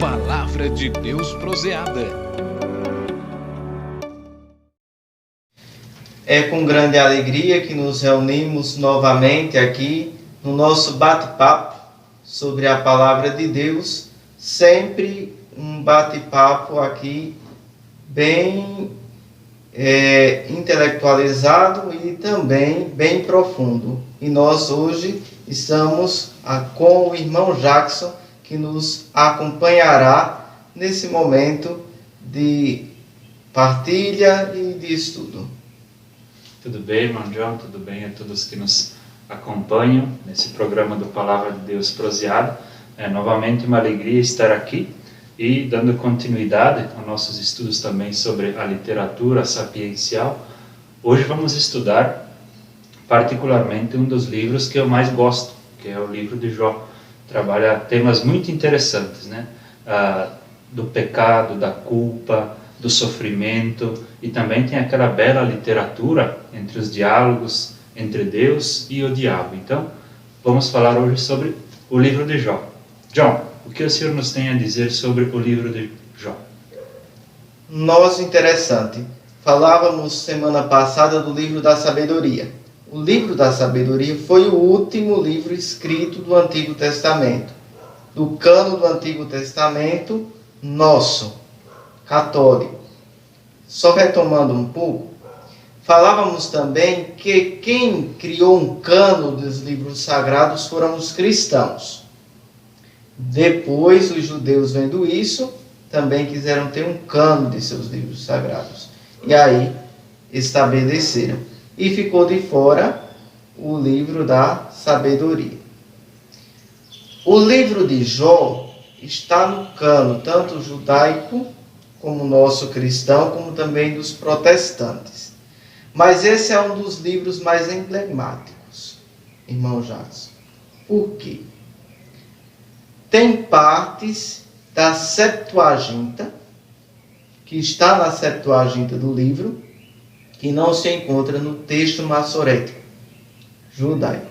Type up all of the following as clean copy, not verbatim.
Palavra de Deus proseada. É com grande alegria que nos reunimos novamente aqui no nosso bate-papo sobre a Palavra de Deus, sempre um bate-papo aqui bem intelectualizado e também bem profundo. E nós hoje estamos com o irmão Jackson, que nos acompanhará nesse momento de partilha e de estudo. Tudo bem, irmão John? Tudo bem a todos que nos acompanham nesse programa do Palavra de Deus proseada. É novamente uma alegria estar aqui e dando continuidade aos nossos estudos também sobre a literatura sapiencial. Hoje vamos estudar particularmente um dos livros que eu mais gosto, que é o livro de Jó. Trabalha temas muito interessantes, né? Do pecado, da culpa, do sofrimento, e também tem aquela bela literatura entre os diálogos entre Deus e o diabo. Então, vamos falar hoje sobre o livro de Jó. John, o que o senhor nos tem a dizer sobre o livro de Jó? Nossa, interessante. Falávamos semana passada do livro da sabedoria. O livro da sabedoria foi o último livro escrito do Antigo Testamento, do cânon do Antigo Testamento nosso, católico. Só retomando um pouco, falávamos também que quem criou um cânon dos livros sagrados foram os cristãos. Depois, os judeus, vendo isso, também quiseram ter um cânon de seus livros sagrados. E aí, estabeleceram. E ficou de fora o livro da sabedoria. O livro de Jó está no cânon, tanto judaico, como nosso cristão, como também dos protestantes. Mas esse é um dos livros mais emblemáticos, irmão Jackson. Por quê? Tem partes da Septuaginta, que está na Septuaginta do livro, que não se encontra no texto massorético judaico.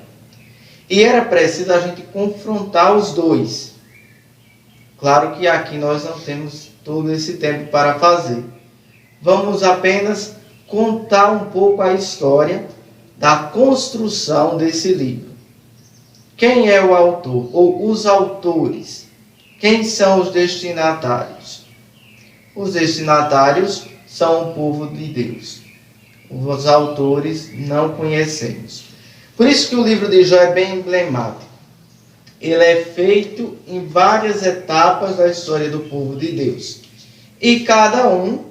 E era preciso a gente confrontar os dois. Claro que aqui nós não temos todo esse tempo para fazer. Vamos apenas contar um pouco a história da construção desse livro. Quem é o autor, ou os autores? Quem são os destinatários? Os destinatários são o povo de Deus. Os autores não conhecemos. Por isso que o livro de Jó é bem emblemático. Ele é feito em várias etapas da história do povo de Deus. E cada um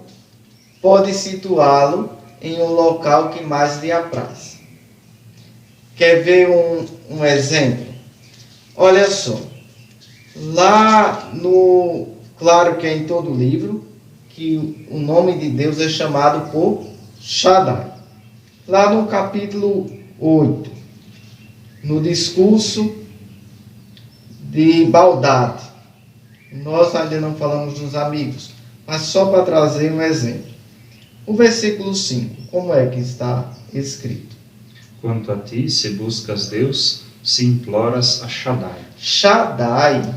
pode situá-lo em um local que mais lhe apraz. Quer ver um exemplo? Olha só. Lá no... Claro que é em todo o livro, que o nome de Deus é chamado por Shaddai. Lá no capítulo 8, no discurso de Baldade, nós ainda não falamos dos amigos, mas só para trazer um exemplo. O versículo 5, como é que está escrito? Quanto a ti, se buscas Deus, se imploras a Shaddai. Shaddai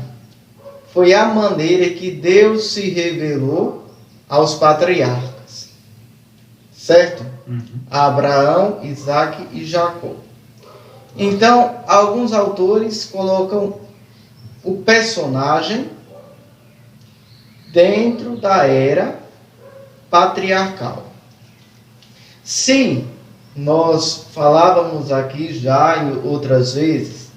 foi a maneira que Deus se revelou aos patriarcas, certo? A Abraão, Isaque e Jacó. Então, alguns autores colocam o personagem dentro da era patriarcal. Se nós falávamos aqui já em outras vezes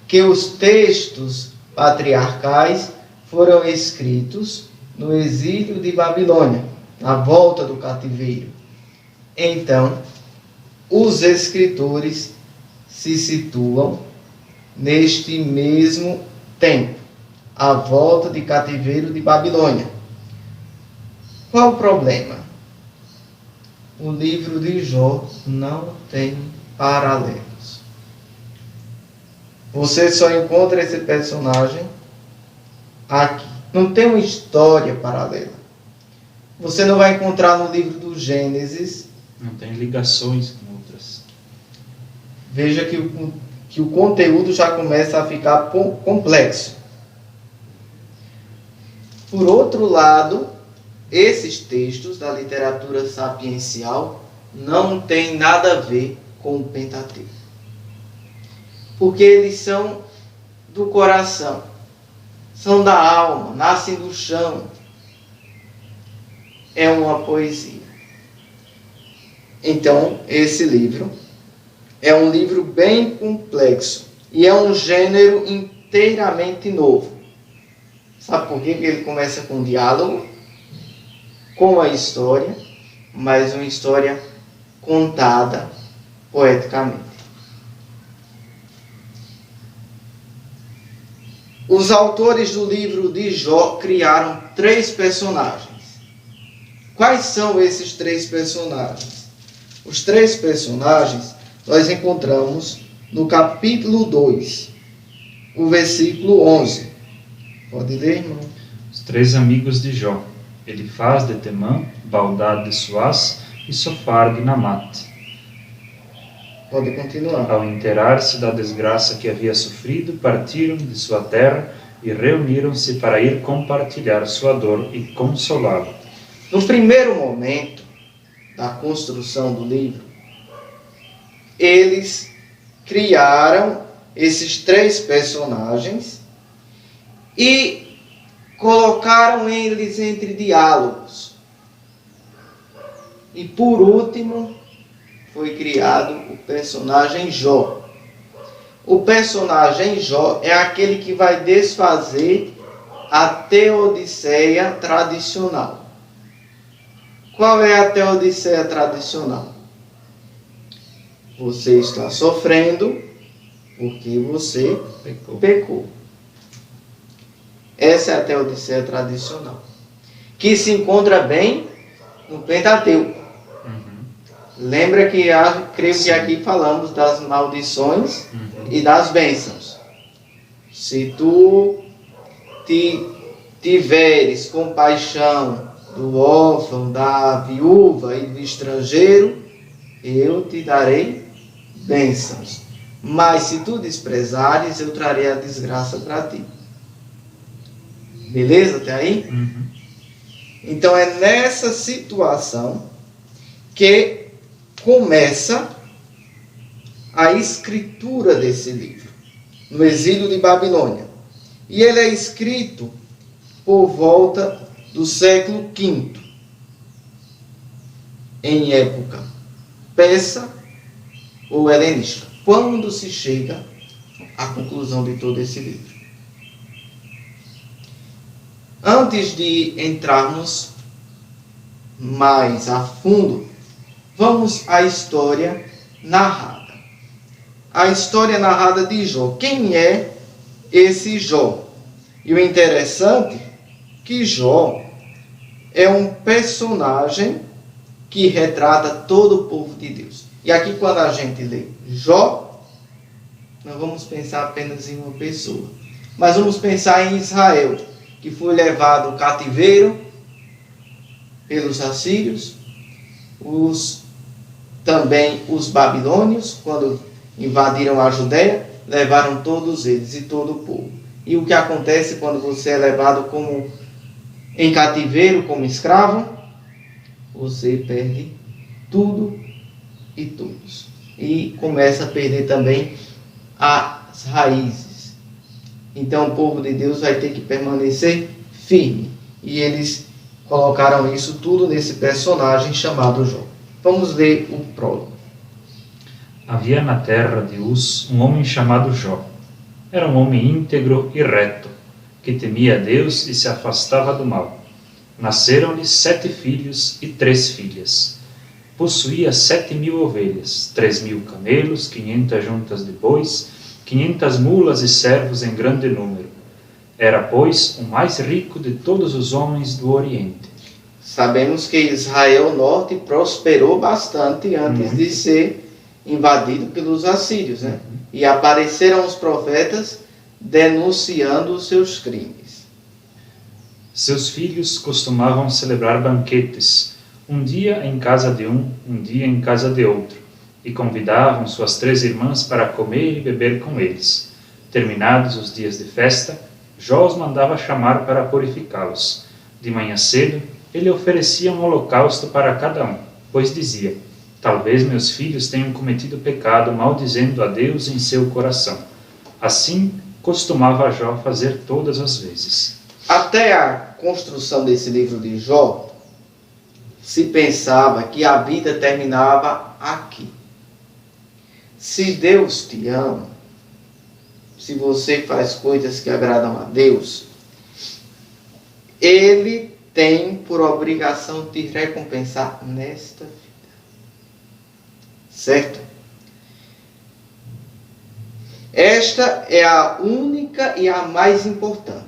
que os textos patriarcais foram escritos no exílio de Babilônia, na volta do cativeiro. Então, os escritores se situam neste mesmo tempo, a volta de cativeiro de Babilônia. Qual o problema? O livro de Jó não tem paralelos. Você só encontra esse personagem aqui. Não tem uma história paralela. Você não vai encontrar no livro do Gênesis. Não tem ligações com outras. Veja que o conteúdo já começa a ficar complexo. Por outro lado, esses textos da literatura sapiencial não têm nada a ver com o Pentateuco, porque eles são do coração, são da alma, nascem do chão. É uma poesia. Então, esse livro é um livro bem complexo e é um gênero inteiramente novo. Sabe por quê? Porque ele começa com um diálogo, com a história, mas uma história contada poeticamente. Os autores do livro de Jó criaram 3 personagens. Quais são esses 3 personagens? Os 3 personagens nós encontramos no capítulo 2, o versículo 11. Pode ler, irmão? Os 3 amigos de Jó, Elifaz de Temã, Baldad de Suás e Sofar de Namat. Pode continuar. Ao inteirar-se da desgraça que havia sofrido, partiram de sua terra e reuniram-se para ir compartilhar sua dor e consolá-lo. No primeiro momento da construção do livro, eles criaram esses 3 personagens e colocaram eles entre diálogos. E por último, foi criado o personagem Jó. O personagem Jó é aquele que vai desfazer a teodiceia tradicional. Qual é a teodiceia tradicional? Você está sofrendo porque você pecou. Essa é a teodiceia tradicional, que se encontra bem no Pentateuco. Lembra que creio que aqui falamos das maldições e das bênçãos. Se tu tiveres compaixão do órfão, da viúva e do estrangeiro, eu te darei bênçãos. Mas se tu desprezares, eu trarei a desgraça para ti. Beleza até aí? Então é nessa situação que começa a escritura desse livro, no exílio de Babilônia. E ele é escrito por volta do século V, em época persa ou helenística, quando se chega à conclusão de todo esse livro. Antes de entrarmos mais a fundo, vamos à história narrada. A história narrada de Jó. Quem é esse Jó? E o interessante é que Jó é um personagem que retrata todo o povo de Deus. E aqui quando a gente lê Jó, não vamos pensar apenas em uma pessoa, mas vamos pensar em Israel, que foi levado ao cativeiro pelos assírios, também os babilônios, quando invadiram a Judéia, levaram todos eles e todo o povo. E o que acontece quando você é levado em cativeiro como escravo? Você perde tudo e todos. E começa a perder também as raízes. Então o povo de Deus vai ter que permanecer firme. E eles colocaram isso tudo nesse personagem chamado Jó. Vamos ler o prólogo. Havia na terra de Uz um homem chamado Jó. Era um homem íntegro e reto, que temia a Deus e se afastava do mal. Nasceram-lhe 7 filhos e 3 filhas. Possuía 7.000 ovelhas, 3.000 camelos, 500 juntas de bois, 500 mulas e servos em grande número. Era, pois, o mais rico de todos os homens do Oriente. Sabemos que Israel Norte prosperou bastante antes de ser invadido pelos assírios, né? E apareceram os profetas denunciando os seus crimes. Seus filhos costumavam celebrar banquetes, um dia em casa de um dia em casa de outro, e convidavam suas 3 irmãs para comer e beber com eles. Terminados os dias de festa, Jó os mandava chamar para purificá-los. De manhã cedo, ele oferecia um holocausto para cada um, pois dizia: talvez meus filhos tenham cometido pecado, maldizendo a Deus em seu coração. Assim costumava Jó fazer todas as vezes. Até a construção desse livro de Jó, se pensava que a vida terminava aqui. Se Deus te ama, se você faz coisas que agradam a Deus, Ele tem por obrigação te recompensar nesta vida. Certo? Esta é a única e a mais importante.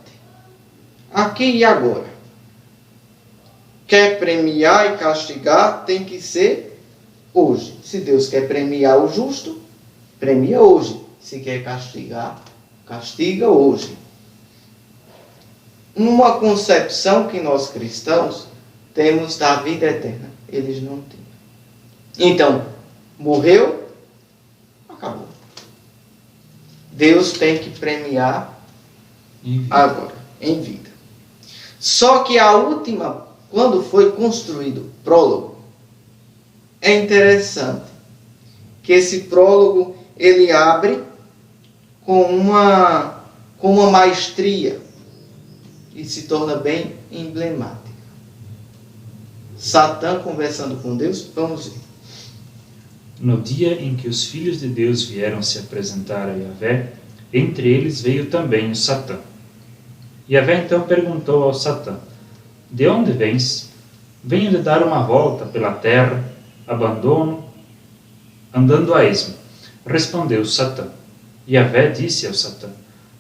Aqui e agora. Quer premiar e castigar, tem que ser hoje. Se Deus quer premiar o justo, premia hoje. Se quer castigar, castiga hoje. Uma concepção que nós cristãos temos da vida eterna. Eles não têm. Então, morreu, acabou. Deus tem que premiar agora, em vida. Só que a última, quando foi construído o prólogo, é interessante que esse prólogo ele abre com uma maestria e se torna bem emblemática. Satã conversando com Deus, vamos ver. No dia em que os filhos de Deus vieram se apresentar a Yahvé, entre eles veio também o Satã. Yahvé então perguntou ao Satã: de onde vens? Venho de dar uma volta pela terra, andando a esmo. Respondeu Satã. Yahvé disse ao Satã: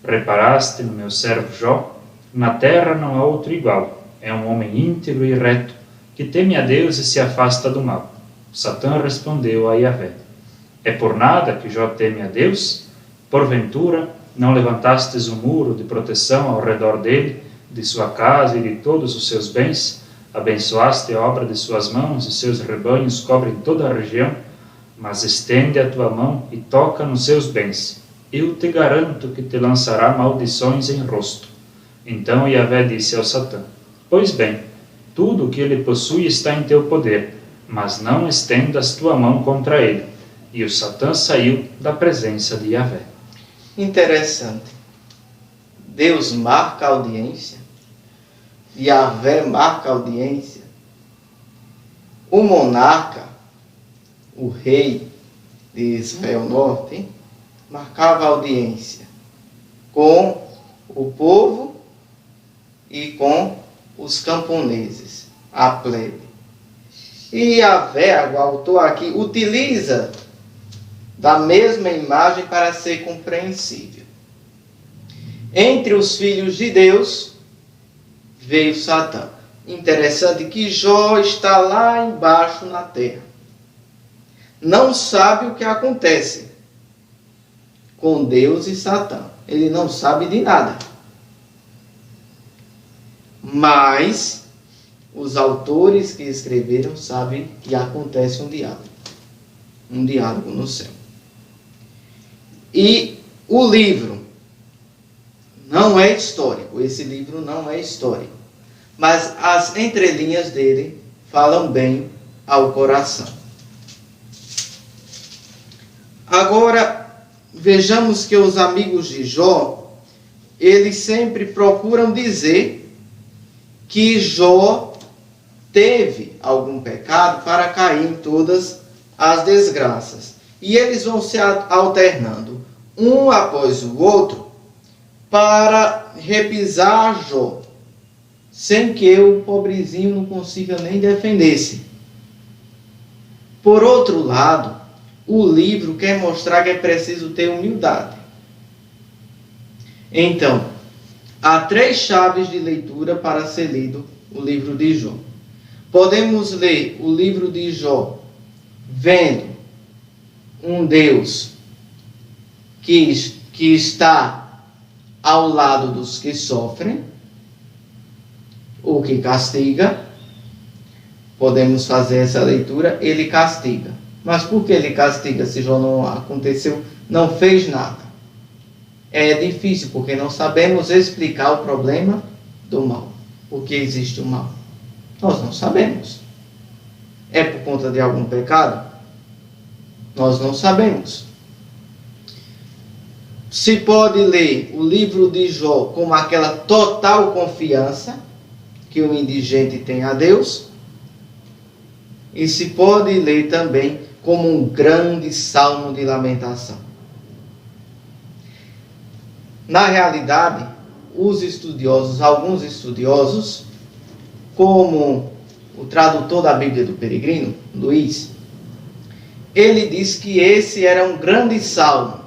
reparaste no meu servo Jó? Na terra não há outro igual. É um homem íntegro e reto, que teme a Deus e se afasta do mal. Satã respondeu a Yahvé: é por nada que Jó teme a Deus? Porventura, não levantastes um muro de proteção ao redor dele, de sua casa e de todos os seus bens? Abençoaste a obra de suas mãos e seus rebanhos cobrem toda a região? Mas estende a tua mão e toca nos seus bens. Eu te garanto que te lançará maldições em rosto. Então Yahvé disse ao Satã: pois bem, tudo o que ele possui está em teu poder, mas não estendas tua mão contra ele. E o Satã saiu da presença de Yahvé. Interessante. Deus marca a audiência. Yahvé marca a audiência. O monarca, o rei de Israel Norte, marcava a audiência com o povo e com os camponeses, a plebe. E Yahvé, o autor aqui, utiliza da mesma imagem para ser compreensível. Entre os filhos de Deus veio Satã. Interessante que Jó está lá embaixo na terra. Não sabe o que acontece com Deus e Satã. Ele não sabe de nada. Mas os autores que escreveram sabem que acontece um diálogo. Um diálogo no céu. E o livro não é histórico. Esse livro não é histórico. Mas as entrelinhas dele falam bem ao coração. Agora, vejamos que os amigos de Jó, eles sempre procuram dizer que Jó teve algum pecado para cair em todas as desgraças. E eles vão se alternando, um após o outro, para repisar Jó, sem que o pobrezinho não consiga nem defender-se. Por outro lado, o livro quer mostrar que é preciso ter humildade. Então, há 3 chaves de leitura para ser lido o livro de Jó. Podemos ler o livro de Jó vendo um Deus que está ao lado dos que sofrem, ou que castiga. Podemos fazer essa leitura, ele castiga. Mas por que ele castiga se Jó não aconteceu, não fez nada? É difícil, porque não sabemos explicar o problema do mal. Por que existe o mal? Nós não sabemos. É por conta de algum pecado? Nós não sabemos. Se pode ler o livro de Jó como aquela total confiança que o indigente tem a Deus, e se pode ler também como um grande salmo de lamentação. Na realidade, alguns estudiosos, como o tradutor da Bíblia do Peregrino, Luís, ele diz que esse era um grande salmo,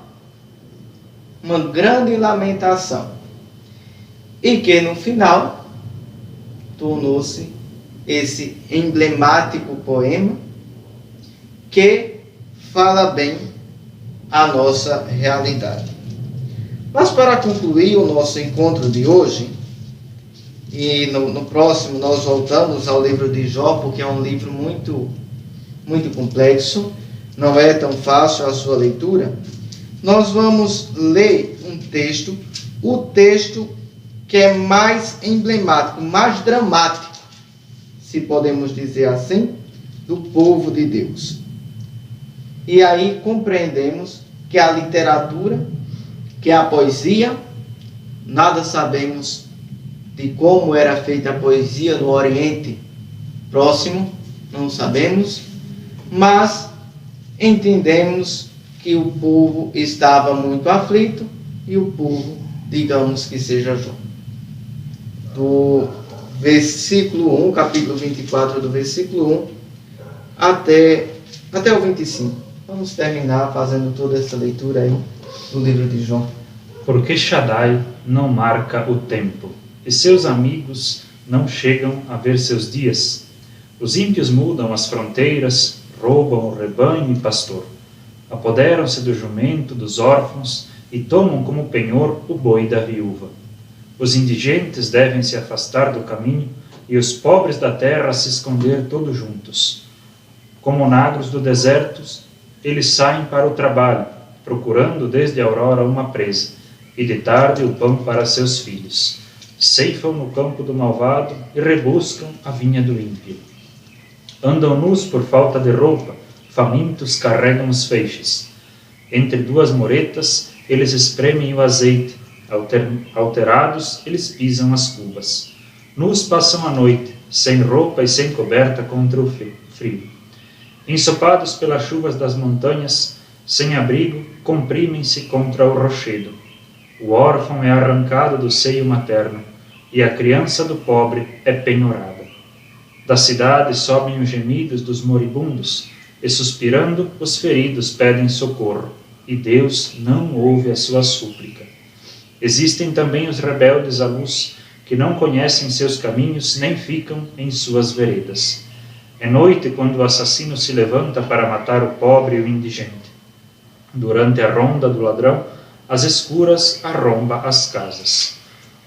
uma grande lamentação, e que no final tornou-se esse emblemático poema que fala bem a nossa realidade. Mas para concluir o nosso encontro de hoje, e no próximo nós voltamos ao livro de Jó, porque é um livro muito complexo, não é tão fácil a sua leitura, nós vamos ler um texto, o texto que é mais emblemático, mais dramático, se podemos dizer assim, do povo de Deus. E aí compreendemos que a literatura, que a poesia, nada sabemos de como era feita a poesia no Oriente Próximo, não sabemos, mas entendemos que o povo estava muito aflito, e o povo, digamos que seja Jó. Do versículo 1, capítulo 24, do versículo 1 até o 25. Vamos terminar fazendo toda essa leitura aí do livro de Jó. Porque Shaddai não marca o tempo, e seus amigos não chegam a ver seus dias. Os ímpios mudam as fronteiras, roubam o rebanho e pastor. Apoderam-se do jumento dos órfãos e tomam como penhor o boi da viúva. Os indigentes devem se afastar do caminho e os pobres da terra se esconder todos juntos. Como nagros do deserto, eles saem para o trabalho, procurando desde a aurora uma presa, e de tarde o pão para seus filhos. Ceifam no campo do malvado e rebuscam a vinha do ímpio. Andam nus por falta de roupa, famintos carregam os feixes. Entre duas muretas, eles espremem o azeite. Alterados, eles pisam as cubas. Nus passam a noite, sem roupa e sem coberta contra o frio. Ensopados pelas chuvas das montanhas, sem abrigo, comprimem-se contra o rochedo. O órfão é arrancado do seio materno, e a criança do pobre é penhorada. Da cidade sobem os gemidos dos moribundos, e suspirando, os feridos pedem socorro, e Deus não ouve a sua súplica. Existem também os rebeldes à luz, que não conhecem seus caminhos, nem ficam em suas veredas. É noite quando o assassino se levanta para matar o pobre e o indigente. Durante a ronda do ladrão, às escuras arromba as casas.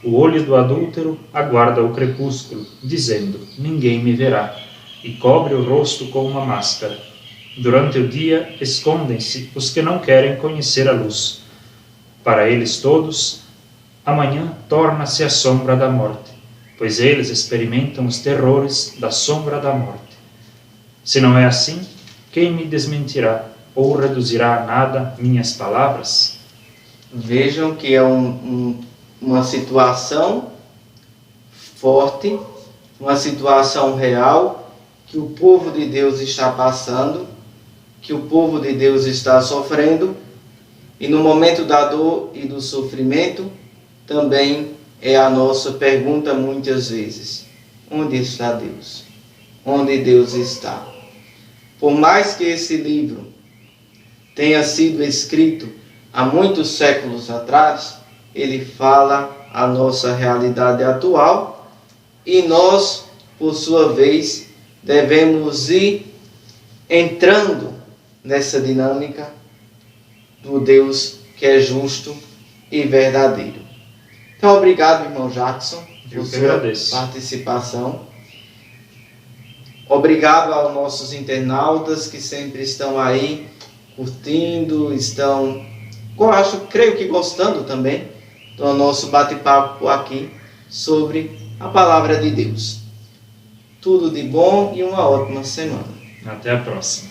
O olho do adúltero aguarda o crepúsculo, dizendo, ninguém me verá, e cobre o rosto com uma máscara. Durante o dia, escondem-se os que não querem conhecer a luz. Para eles todos, amanhã torna-se a sombra da morte, pois eles experimentam os terrores da sombra da morte. Se não é assim, quem me desmentirá ou reduzirá a nada minhas palavras? Vejam que é uma situação forte, uma situação real, que o povo de Deus está passando, que o povo de Deus está sofrendo, e no momento da dor e do sofrimento, também é a nossa pergunta muitas vezes: onde está Deus? Onde Deus está? Por mais que esse livro tenha sido escrito há muitos séculos atrás, ele fala a nossa realidade atual, e nós, por sua vez, devemos ir entrando nessa dinâmica do Deus que é justo e verdadeiro. Então, obrigado, irmão Jackson, por sua participação. Obrigado aos nossos internautas que sempre estão aí curtindo, estão creio que gostando também do nosso bate-papo aqui sobre a palavra de Deus. Tudo de bom e uma ótima semana. Até a próxima.